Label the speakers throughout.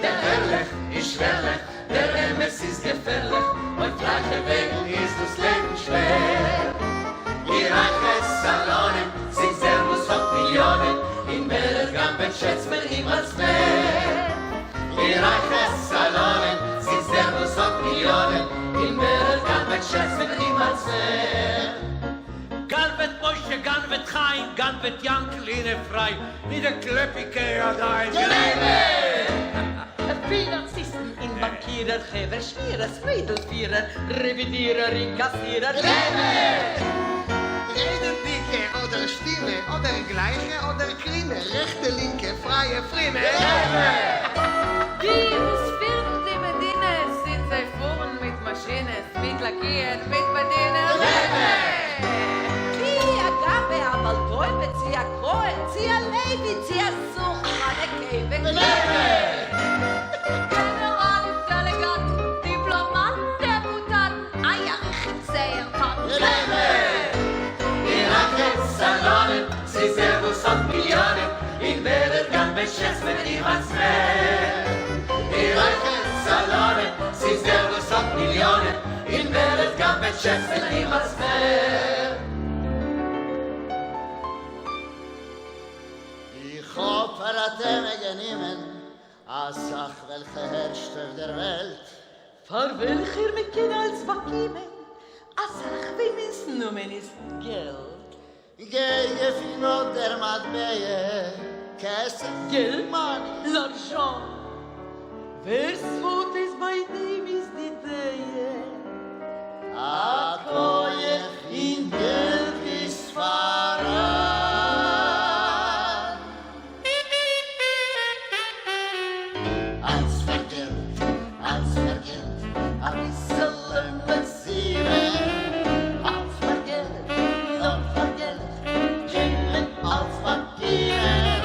Speaker 1: Der Herrlich ist schwerlich, der Emes ist gefährlich, und gleiche Wegen ist das Leben schwer. Die reiche Salonen, sich Servus hat Millionen, in Bergam beschätzt man ihm als mehr. Die reiche Salonen, sich Servus hat Millionen, in Bergam beschätzt man ihm als mehr.
Speaker 2: Ganvet Moshe, Ganvet Chaim, Ganvet Jankeline frei, wie der Klepike Adein.
Speaker 3: Finanzisten, in Bankierer, Heber, Schmierer, Friedelfierer, Revidierer, Inkassierer.
Speaker 4: Reden dicke oder Stimme, oder gleiche oder kleine, rechte, linke, freie, frieme.
Speaker 5: Die Firmen, die Medina, sind sie fuhren mit Maschinen, mit Lackieren, mit Bedienen.
Speaker 3: Die Agape, aber Bäume, sie a Krohe, sie a Levi, sie a Such, alle Käbe. Generaldelegaten, Diplomaten, Deputaten, Eierchen, Sehertaten.
Speaker 1: Die reiche Salonen, sie Servus hat Millionen, in Bergam beschätzt man ihm als mehr. Die reiche Salonen, sie Servus hat Millionen, in Bergam beschätzt man ihm als mehr.
Speaker 6: Ich hoffe, dass ihr geniemen, als ach welche herrscht auf der Welt.
Speaker 3: Vor welcher mit Kinder als Bakimen, als ach wie mis Numen ist Geld.
Speaker 6: Gehe finot der Matbeje, Kessel,
Speaker 3: Geld?
Speaker 6: Money.
Speaker 3: L'argent. Wer's Wut ist bei dem ist die Idee.
Speaker 6: A koje in Geld ist voran. Als vergelt, a bissel Messire. Als vergelt, noch vergelt, Geld als Papier.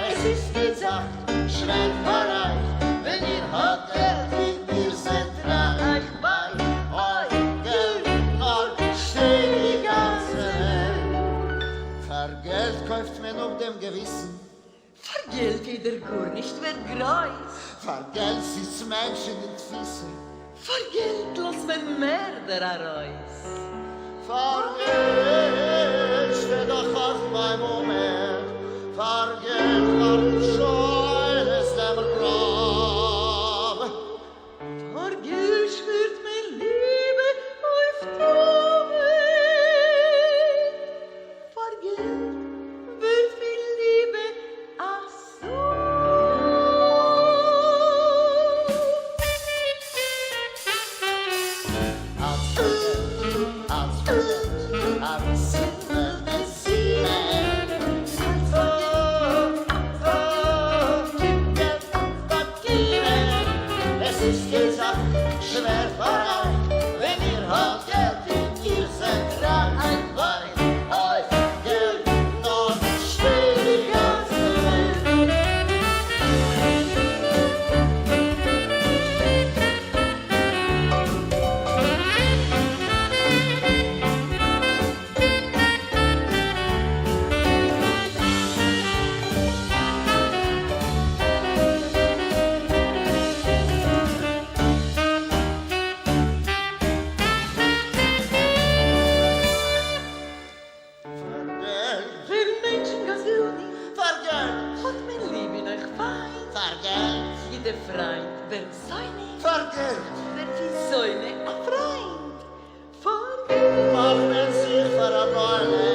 Speaker 6: Es ist die Sache schwer verreich, wenn ihr habt Geld, ihr seid reich bei euch Geld, nur steht die ganze Welt. Vergelt kauft man auf dem Gewissen,
Speaker 3: Vergelt jeder gar nicht wer greis.
Speaker 6: vergelt sitzt Menschen in die Füße.
Speaker 3: Vergelt lass man Mörder areis.
Speaker 6: Vergelt steht doch auf mein Moment, vergelt war schon es dem Grab.
Speaker 3: Vergelt schwört mir Liebe auf Tome. Vergelt wird mir Liebe ach so.
Speaker 6: Als vergelt, a bissel Messire. Geld auf Papier. Es ist die Sache schwer verreich, wenn ihr habt Geld und ihr seid reich bei euch Geld, noch steht die ganze Welt. Vergelt,
Speaker 3: Für Menschen Gasuni
Speaker 6: vergelt,
Speaker 3: hat mein Liebe in euch fein.
Speaker 6: vergelt,
Speaker 3: Jede Freund wird seine,
Speaker 6: vergelt.
Speaker 3: wird die Säune a Freund. Vergelt.
Speaker 6: Mach men sich für a Beule,